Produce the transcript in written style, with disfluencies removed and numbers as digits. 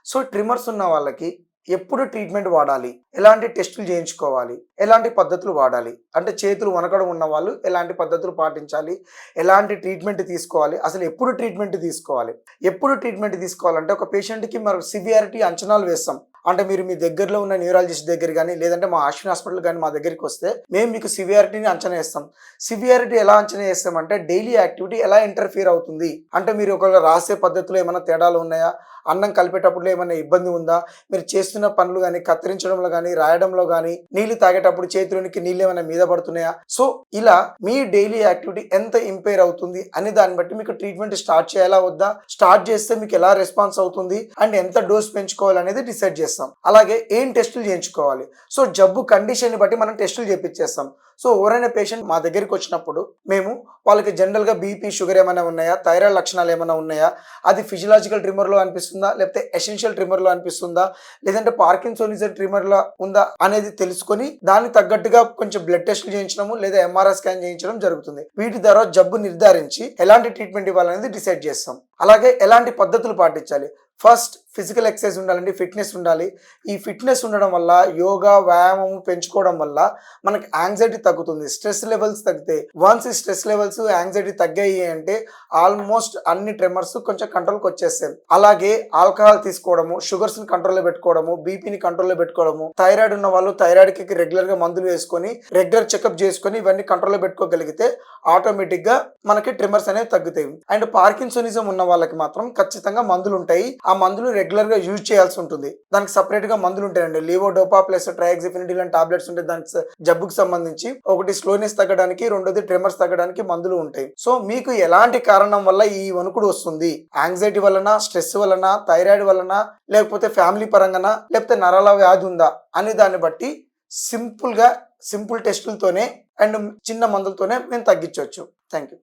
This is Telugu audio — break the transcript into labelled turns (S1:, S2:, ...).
S1: సో ట్రిమ్మర్స్ ఉన్న వాళ్ళకి ఎప్పుడు ట్రీట్మెంట్ వాడాలి? ఎలాంటి టెస్టులు చేయించుకోవాలి? ఎలాంటి పద్ధతులు వాడాలి? అంటే చేతులు వణకడం ఉన్నవాళ్ళు ఎలాంటి పద్ధతులు పాటించాలి? ఎలాంటి ట్రీట్మెంట్ తీసుకోవాలి? అసలు ఎప్పుడు ట్రీట్మెంట్ తీసుకోవాలి? ఎప్పుడు ట్రీట్మెంట్ తీసుకోవాలంటే ఒక పేషెంట్‌కి మనం సివియారిటీ అంచనాలు వేస్తాం. అంటే మీరు మీ దగ్గరలో ఉన్న న్యూరాలజిస్ట్ దగ్గర గాని, లేదంటే మా అశ్విన్ హాస్పిటల్ గాని మా దగ్గరికొస్తే మేము మీకు సివియారిటీని అంచనా ఏస్తాం. సివియారిటీ ఎలా అంచనా ఏస్తామంటే డైలీ యాక్టివిటీ ఎలా ఇంటర్ఫియర్ అవుతుంది? అంటే మీరు ఒకవేళ రాసే పద్ధతిలో ఏమైనా తేడాలు ఉన్నాయా? అన్నం కలిపేటప్పుడు ఏమైనా ఇబ్బంది ఉందా? మీరు చేస్తున్న పనులు గాని, కత్తిరించడంలో గాని, రాయడంలో గాని, నీళ్లు తాగేటప్పుడు చేతిలోనికి నీళ్లేమైనా మీద పడుతున్నాయా? సో, ఇలా మీ డైలీ యాక్టివిటీ ఎంత ఇంపైర్ అవుతుంది అనే దాన్ని బట్టి మీకు ట్రీట్మెంట్ స్టార్ట్ చేయాలా వద్దా? స్టార్ట్ చేస్తే మీకు ఎలా రెస్పాన్స్ అవుతుంది? అండ్ ఎంత డోస్ పెంచుకోవాలనేది డిసైడ్ చేస్తాం. అలాగే ఏం టెస్టులు చేయించుకోవాలి? సో, జబ్బు కండిషన్‌ని బట్టి మనం టెస్టులు చేపిచ్చేస్తాం. సో, ఎవరైనా పేషెంట్ మా దగ్గరికి వచ్చినప్పుడు మేము వాళ్ళకి జనరల్‌గా బీపీ, షుగర్ ఏమైనా ఉన్నాయా? థైరాయిడ్ లక్షణాలు ఏమైనా ఉన్నాయా? అది ఫిజియోలాజికల్ ట్రిమ్మర్‌లో అనిపిస్తుందా? లేకపోతే ఎసెన్షియల్ ట్రిమ్మర్‌లో అనిపిస్తుందా? లేదంటే పార్కిన్సోనిజం ట్రిమ్మర్‌లో ఉందా? అనేది తెలుసుకొని దానికి తగ్గట్టుగా కొంచెం బ్లడ్ టెస్టులు చేయించడము లేదా ఎంఆర్ఐ స్కాన్ చేయించడం జరుగుతుంది. వీటి ద్వారా జబ్బు నిర్ధారించి ఎలాంటి ట్రీట్మెంట్ ఇవ్వాలనేది డిసైడ్ చేస్తాం. అలాగే ఎలాంటి పద్ధతులు పాటించాలి? ఫస్ట్ ఫిజికల్ ఎక్సర్సైజ్ ఉండాలండి, ఫిట్‌నెస్ ఉండాలి. ఈ ఫిట్‌నెస్ ఉండడం వల్ల యోగా, వ్యాయామం పెంచుకోవడం వల్ల మనకి యాంగ్జైటీ తగ్గుతుంది. స్ట్రెస్ లెవెల్స్ తగ్గుతాయి. వన్స్ ఈ స్ట్రెస్ లెవెల్స్, యాంగ్జైటీ తగ్గాయి అంటే ఆల్మోస్ట్ అన్ని ట్రెమర్స్ కొంచెం కంట్రోల్‌కి వచ్చేస్తాయి. అలాగే ఆల్కహాల్ తీసుకోవడము, షుగర్స్‌ని కంట్రోల్‌లో పెట్టుకోవడము, బీపీని కంట్రోల్‌లో పెట్టుకోవడము, థైరాయిడ్ ఉన్న వాళ్ళు థైరాయిడ్‌కి రెగ్యులర్‌గా మందులు వేసుకొని, రెగ్యులర్ చెకప్ చేసుకొని ఇవన్నీ కంట్రోల్‌లో పెట్టుకోగలిగితే ఆటోమేటిక్‌గా మనకి ట్రిమ్మర్స్ అనేవి తగ్గుతాయి. అండ్ పార్కిన్సోనిజం ఉన్న వాళ్ళకి మాత్రం ఖచ్చితంగా మందులు ఉంటాయి. ఆ మందులు రెగ్యులర్‌గా యూజ్ చేయాల్సి ఉంటుంది. దానికి సెపరేట్‌గా మందులు ఉంటాయండి. లీవోడోపా ప్లస్ ట్రైఎక్సిఫినిటీ లాంటి టాబ్లెట్స్ ఉంటాయి. దానికి జబ్బుకి సంబంధించి ఒకటి స్లోనెస్ తగ్గడానికి, రెండోది ట్రిమ్మర్స్ తగ్గడానికి మందులు ఉంటాయి. సో మీకు ఎలాంటి కారణం వల్ల ఈ వణుకుడు వస్తుంది? యాంగ్జైటీ వలన, స్ట్రెస్ వలన, థైరాయిడ్ వలన, లేకపోతే ఫ్యామిలీ పరంగానా, లేకపోతే నరాల వ్యాధి ఉందా అనే దాన్ని బట్టి సింపుల్ టెస్టులతోనే అండ్ చిన్న మందులతోనే మేము తగ్గించవచ్చు. Thank you.